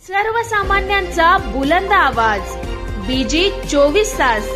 सर्वसामान्यांचा बुलंद आवाज बीजी 24 तास।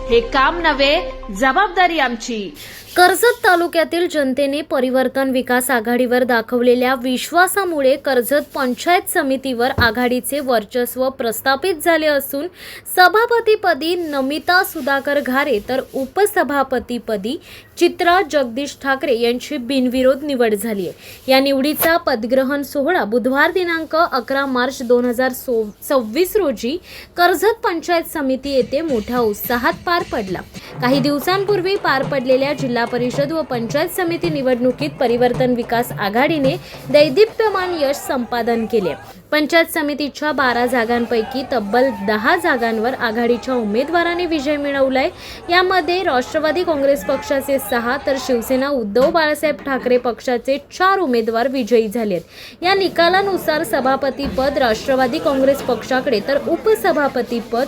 हे काम नव्हे, जबाबदारी आमची। कर्जत तालुक्यातील जनतेने परिवर्तन विकास आघाडीवर दाखवलेल्या विश्वासामुळे कर्जत पंचायत समितीवर आघाडीचे वर्चस्व प्रस्थापित झाले असून सभापतीपदी नमिता सुधाकर घारे तर उपसभापतीपदी चित्रा जगदीश ठाकरे यांची बिनविरोध निवड झाली आहे। या निवडीचा पदग्रहण सोहळा बुधवार दिनांक 11 मार्च 2026 रोजी कर्जत पंचायत समिती येथे मोठ्या उत्साहात पार पडला। काही दिवसांपूर्वी पार पडलेल्या जिल्हा परिषद व पंचायत समिती निवडणुकीत परिवर्तन विकास आघाडीने दैदिप्यमान यश संपादन केले। पंचायत समितीच्या 12 जागांपैकी तब्बल 10 जागांवर आघाडीच्या उमेदवाराने विजय मिळवलाय। यामध्ये राष्ट्रवादी काँग्रेस पक्षाचे 6 तर शिवसेना उद्धव बाळासाहेब ठाकरे पक्षाचे 4 उमेदवार विजयी झालेत। या निकालानुसार सभापती पद राष्ट्रवादी काँग्रेस पक्षाकडे तर उपसभापती पद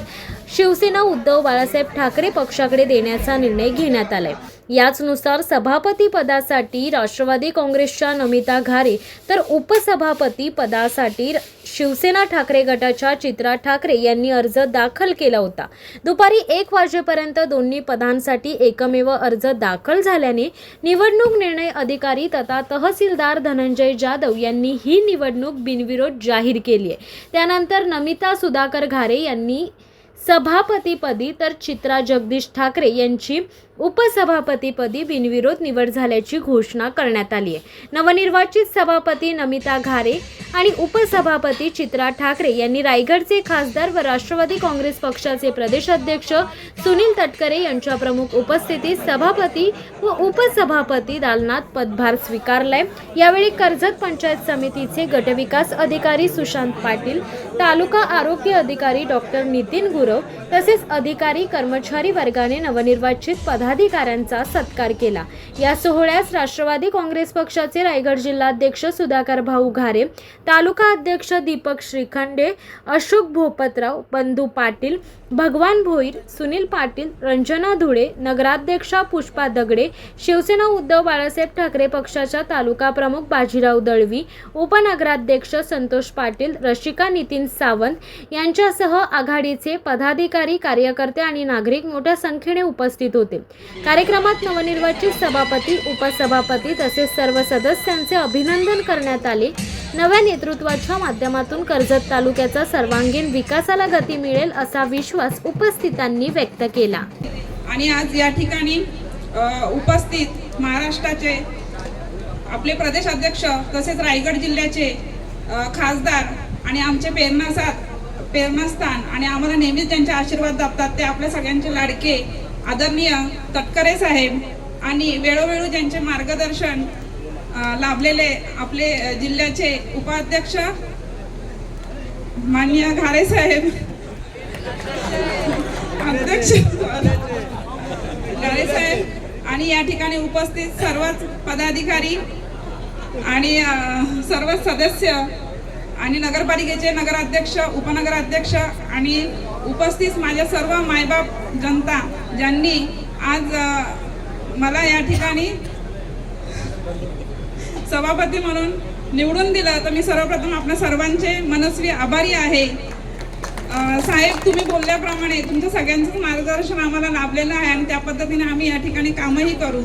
शिवसेना उद्धव बाळासाहेब ठाकरे पक्षाकडे देण्याचा निर्णय घेण्यात आलाय। याचनुसार सभापती पदासाठी राष्ट्रवादी काँग्रेसच्या नमिता घारे तर उपसभापती पदासाठी शिवसेना ठाकरे गटाच्या चित्रा ठाकरे यांनी अर्ज दाखल केला होता। दुपारी 1 वाजेपर्यंत दोन्ही पदांसाठी एकमेव अर्ज दाखल झाल्याने निवडणूक निर्णय अधिकारी तथा तहसीलदार धनंजय जाधव यांनी ही निवडणूक बिनविरोध जाहीर केली आहे। त्यानंतर नमिता सुधाकर घारे यांनी सभापतीपदी तर चित्रा जगदीश ठाकरे यांची उपसभापतीपदी बिनविरोध निवड झाल्याची घोषणा करण्यात आली आहे। नवनिर्वाचित सभापती नमिता घारे आणि उपसभापती चित्रा ठाकरे यांनी रायगडचे खासदार व राष्ट्रवादी काँग्रेस पक्षाचे प्रदेशाध्यक्ष सुनील तटकरे यांच्या प्रमुख उपस्थितीत सभापती व उपसभापती दालनात पदभार स्वीकारलाय। यावेळी कर्जत पंचायत समितीचे गटविकास अधिकारी सुशांत पाटील, तालुका आरोग्य अधिकारी डॉक्टर नितीन गुरव तसेच अधिकारी कर्मचारी वर्गाने नवनिर्वाचित पदाधिकाऱ्यांचा सत्कार केला। या सोहळ्यास राष्ट्रवादी काँग्रेस पक्षाचे रायगड जिल्हाध्यक्ष सुधाकर भाऊ घारे, तालुका अध्यक्ष दीपक श्रीखंडे, अशोक भोपतराव, बंधू पाटील, भगवान भोईर, सुनील पाटील, रंजना धुळे, नगराध्यक्षा पुष्पा दगडे, शिवसेना उद्धव बाळासाहेब ठाकरे पक्षाच्या तालुका प्रमुख बाजीराव दळवी, उपनगराध्यक्ष संतोष पाटील, रशिका नितीन सावंत यांच्यासह आघाडीचे पदाधिकारी, कार्यकर्ते आणि नागरिक मोठ्या संख्येने उपस्थित होते। कार्यक्रमात नवनिर्वाचित सभापती, उपसभापती तसेच सर्व सदस्यांचे अभिनंदन करण्यात आले। नव्या नेतृत्वाच्या माध्यमातून कर्जत तालुक्याचा सर्वांगीण विकासाला गती मिळेल असा विश्वास उपस्थितांनी व्यक्त केला। आणि आज या ठिकाणी उपस्थित महाराष्ट्राचे आपले प्रदेशाध्यक्ष तसेच रायगड जिल्ह्याचे खासदार आणि आमचे प्रेरणास्थान आणि आम्हाला नेहमीच ज्यांचे आशीर्वाद लाभतात ते आपल्या सगळ्यांचे लाडके आदरणीय तटकरे साहेब आणि वेळोवेळी ज्यांचे मार्गदर्शन लाभलेले आपले जिल्ह्याचे उपाध्यक्ष माननीय घारे साहेब, अध्यक्ष घारे साहेब आणि या ठिकाणी उपस्थित सर्वच पदाधिकारी आणि सर्व सदस्य आणि नगरपालिकेचे नगराध्यक्ष, उपनगराध्यक्ष आणि उपस्थित माझ्या सर्व मायबाप जनता ज्यांनी आज मला या ठिकाणी सभापती म्हणून निवडून दिलं, तर मी सर्वप्रथम आपल्या सर्वांचे मनस्वी आभारी आहे। साहेब, तुम्ही बोलल्याप्रमाणे तुमचं सगळ्यांचं मार्गदर्शन आम्हाला लाभलेलं आहे आणि त्या पद्धतीने आम्ही या ठिकाणी कामही करू।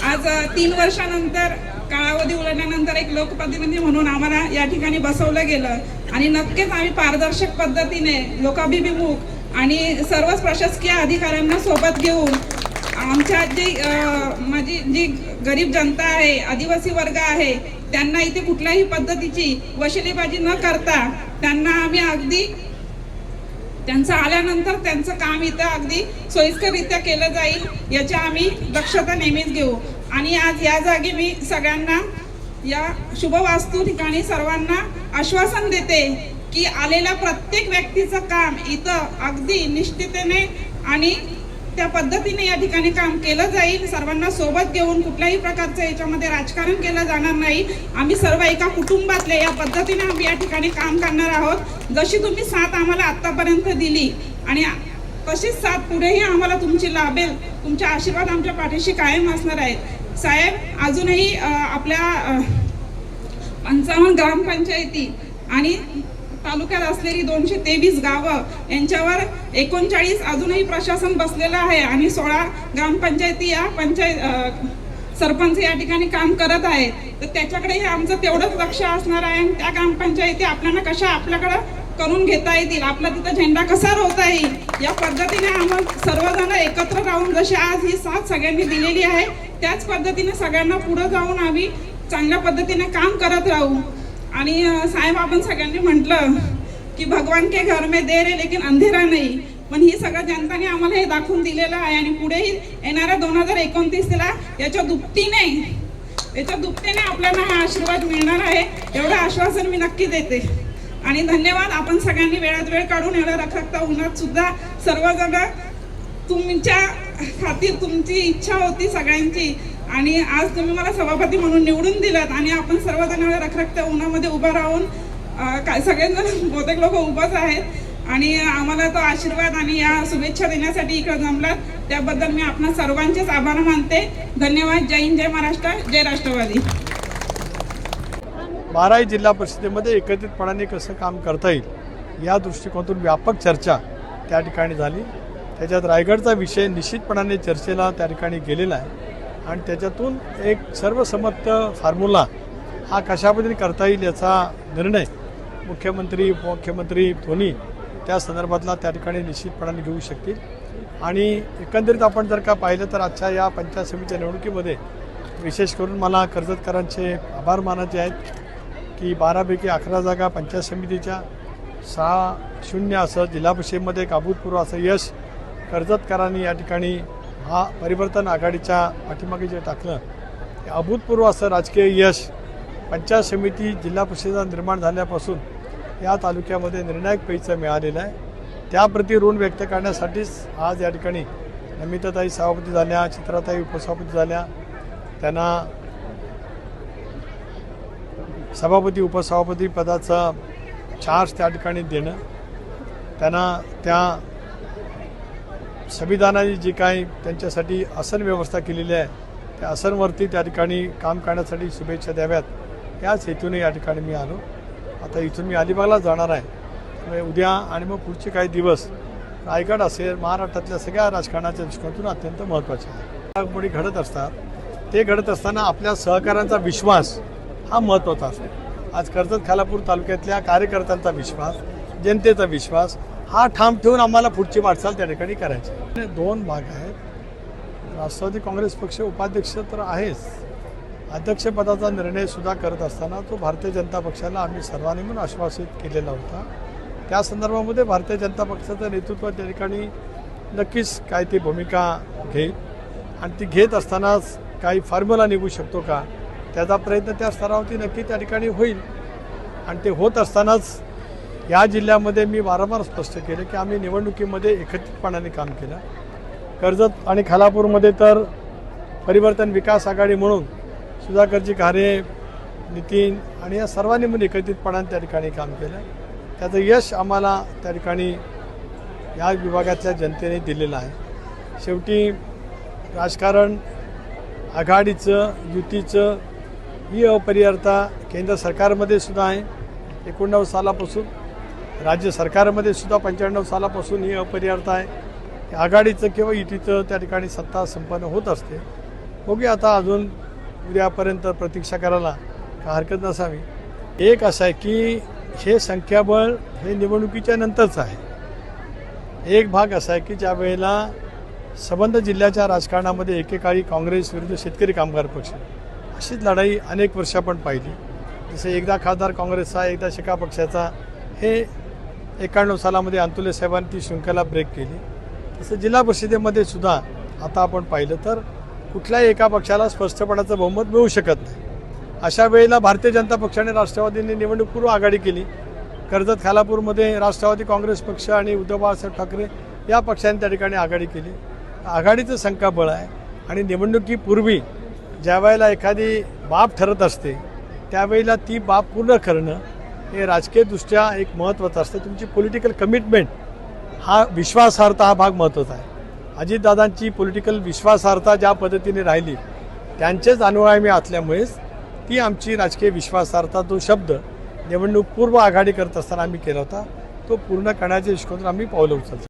आज 3 वर्षानंतर कालावधी उलटल्यानंतर एक लोकप्रतिनिधी म्हणून आम्हाला या ठिकाणी बसवलं गेलं आणि नक्कीच आम्ही पारदर्शक पद्धतीने लोकाभिमुख आणि सर्वच प्रशासकीय अधिकाऱ्यांना सोबत घेऊन आमच्या माझी जी गरीब जनता आहे, आदिवासी वर्ग आहे, त्यांना इथे कुठल्याही पद्धतीची वशिलेबाजी न करता त्यांना आम्ही अगदी त्यांचं आल्यानंतर त्यांचं काम इथं अगदी सोयीस्कररित्या केलं जाईल याची आम्ही दक्षता नेहमीच घेऊ। आणि आज या जागी मी सगळ्यांना या शुभवास्तू ठिकाणी सर्वांना आश्वासन देते की आलेल्या प्रत्येक व्यक्तीचं काम इथं अगदी निष्ठतेने आणि त्या पद्धतीने या ठिकाणी काम केलं जाईल। सर्वांना सोबत घेऊन कुठल्याही प्रकारचं याच्यामध्ये राजकारण केलं जाणार नाही। आम्ही सर्व एका कुटुंबातले या पद्धतीने आम्ही या ठिकाणी काम करणार आहोत। जशी तुम्ही साथ आम्हाला आतापर्यंत दिली आणि तशीच साथ पुढेही आम्हाला तुमची लाभेल, तुमचे आशीर्वाद आमच्या पाठीशी कायम असणार आहेत। साहेब, अजूनही आपल्या 55 ग्रामपंचायती आणि तालुक्यात असलेली 223 गावं यांच्यावर 39 अजूनही प्रशासन बसलेलं आहे आणि 16 ग्रामपंचायती या सरपंच या ठिकाणी काम करत आहे. तर त्याच्याकडेही आमचं तेवढंच लक्ष असणार आहे आणि त्या ग्रामपंचायती आपल्याला कशा आपल्याकडं करून घेता येतील, आपला तिथं झेंडा कसा रोवता येईल या पद्धतीने आम्हाला सर्वजण एकत्र राहून जशी आज ही साथ सगळ्यांनी दिलेली आहे त्याच पद्धतीने सगळ्यांना पुढे जाऊन आम्ही चांगल्या पद्धतीने काम करत राहू. आणि साहेब आपण सगळ्यांनी म्हटलं की भगवान के घर में देर है लेकिन अंधेरा नाही, पण ही सगळं जनताने आम्हाला हे दाखवून दिलेलं आहे आणि पुढेही येणाऱ्या 2029ला याच्या दुपटीने आपल्याला हा आशीर्वाद मिळणार आहे एवढं आश्वासन मी नक्की देते. आणि धन्यवाद. आपण सगळ्यांनी वेळात वेळ काढून एवढं रखरखता उन्हात सुद्धा सर्वजण तुमच्या खातीर तुमची इच्छा होती सगळ्यांची आणि आज तुम्ही मला सभापती म्हणून निवडून दिलात आणि आपण सर्वजण एवढ्या रखरखत्या उन्हामध्ये उभं राहून सगळेजण बहुतेक लोक उभंच आहेत आणि आम्हाला तो आशीर्वाद आणि या शुभेच्छा देण्यासाठी इकडे जमलात त्याबद्दल मी आपणा सर्वांचेच आभार मानते. धन्यवाद. जय हिंद, जय महाराष्ट्र, जय राष्ट्रवादी. बाराही जिल्हा परिषदेमध्ये एकत्रितपणाने कसं काम करता येईल या दृष्टिकोनातून व्यापक चर्चा त्या ठिकाणी झाली. त्याच्यात रायगडचा विषय निश्चितपणाने चर्चेला त्या ठिकाणी गेलेला आहे आणि त्याच्यातून एक सर्वसंमत फॉर्म्युला हा कशा पद्धतीने करता येईल याचा निर्णय मुख्यमंत्री उपमुख्यमंत्री दोन्ही त्या संदर्भातला त्या ठिकाणी निश्चितपणाने घेऊ शकतील. आणि एकंदरीत आपण जर का पाहिलं तर आजच्या या पंचायत समितीच्या निवडणुकीमध्ये विशेष करून मला कर्जतकरांचे आभार मानायचे आहेत की 12पैकी 11 जागा पंचायत समितीच्या 6-0 असं जिल्हा परिषदेमध्ये एक अभूतपूर्व असं यश कर्जतकरांनी या ठिकाणी हा परिवर्तन आघाडीच्या पाठीमागे जे टाकलं हे अभूतपूर्व असं राजकीय यश पंचायत समिती जिल्हा परिषदेचा निर्माण झाल्यापासून या तालुक्यामध्ये निर्णायक पैसा मिळालेला आहे. त्याप्रती ऋण व्यक्त करण्यासाठीच आज या ठिकाणी नमिताताई सभापती झाल्या, चित्राताई उपसभापती झाल्या, त्यांना सभापती उपसभापती पदाचा चार्ज त्या ठिकाणी देणं, त्यांना त्या संविधानाने जी काही त्यांच्यासाठी आसन व्यवस्था केलेली आहे त्या आसनवरती त्या ठिकाणी काम करण्यासाठी शुभेच्छा द्याव्यात याच हेतूने या ठिकाणी मी आलो. आता इथून मी अलिबागला जाणार आहे. त्यामुळे उद्या आणि मग पुढचे काही दिवस रायगड असेल महाराष्ट्रातल्या सगळ्या राजकारणाच्या दृष्टिकोनातून अत्यंत महत्त्वाचे आहे. घडामोडी घडत असतात ते घडत असताना आपल्या सहकाऱ्यांचा विश्वास हा महत्त्वाचा असतो. आज कर्जत खालापूर तालुक्यातल्या कार्यकर्त्यांचा विश्वास, जनतेचा विश्वास हा ठाम ठेवून आम्हाला पुढची वाटचाल त्या ठिकाणी करायची. 2 भाग आहेत. राष्ट्रवादी काँग्रेस पक्ष उपाध्यक्ष तर आहेच, अध्यक्षपदाचा निर्णयसुद्धा करत असताना तो भारतीय जनता पक्षाला आम्ही सर्वांनी म्हणून आश्वासित केलेला होता. त्या संदर्भामध्ये भारतीय जनता पक्षाचं नेतृत्व त्या ठिकाणी नक्कीच काय ती भूमिका घेईल आणि ती घेत असतानाच काही फॉर्म्युला निघू शकतो का त्याचा प्रयत्न त्या स्तरावरती नक्की त्या ठिकाणी होईल. आणि ते होत असतानाच या जिल्ह्यामध्ये मी वारंवार स्पष्ट केलं की आम्ही निवडणुकीमध्ये एकत्रितपणाने काम केलं. कर्जत आणि खालापूरमध्ये तर परिवर्तन विकास आघाडी म्हणून सुधाकरजी घारे, नितीन आणि या सर्वांनी म्हणून एकत्रितपणाने त्या ठिकाणी काम केलं. त्याचं यश आम्हाला त्या ठिकाणी या विभागातल्या जनतेने दिलेलं आहे. शेवटी राजकारण आघाडीचं युतीचं ही अपरिहार्यता केंद्र सरकारमध्ये सुद्धा आहे. 89 सालापासून राज्य सरकारमध्ये सुद्धा 95 सालापासून ही अपरिहार्यता आहे. आघाडीचं किंवा युतीचं त्या ठिकाणी सत्ता संपन्न होत असते. बघूया आता अजून उद्यापर्यंत प्रतीक्षा करायला का हरकत नसावी. एक असं आहे की हे संख्याबळ हे निवडणुकीच्या नंतरचं आहे. एक भाग असा आहे की ज्या वेळेला संबंध जिल्ह्याच्या राजकारणामध्ये एकेकाळी काँग्रेस विरुद्ध शेतकरी कामगार पक्ष अशीच लढाई अनेक वर्ष आपण पाहिली. जसं एकदा खासदार काँग्रेसचा एकदा शेका पक्षाचा हे 91 सालामध्ये अंतुले साहेबांनी ती शृंखला ब्रेक केली. तसं जिल्हा परिषदेमध्ये सुद्धा आता आपण पाहिलं तर कुठल्याही एका पक्षाला स्पष्टपणाचं बहुमत मिळू शकत नाही. अशा वेळेला भारतीय जनता पक्षाने राष्ट्रवादीने निवडणूकपूर्व आघाडी केली. कर्जत खालापूरमध्ये राष्ट्रवादी काँग्रेस पक्ष आणि उद्धव बाळासाहेब ठाकरे या पक्षाने त्या ठिकाणी आघाडी केली. आघाडीचं संख्याबळ आहे आणि निवडणुकीपूर्वी ज्या वेळेला एखादी बाब ठरत असते त्यावेळेला ती बाब पूर्ण करणं हे राजकीयदृष्ट्या एक महत्त्वाचं असतं. तुमची पॉलिटिकल कमिटमेंट हा विश्वासार्हता हा भाग महत्त्वाचा आहे. अजितदादांची पॉलिटिकल विश्वासार्हता ज्या पद्धतीने राहिली त्यांचेच अनुयायी असल्यामुळेच ती आमची राजकीय विश्वासार्हता तो शब्द निवडणूक पूर्व आघाडी करत असताना आम्ही केला होता तो पूर्ण करण्याच्या दृष्टिकोनातून आम्ही पावलं उचलतो.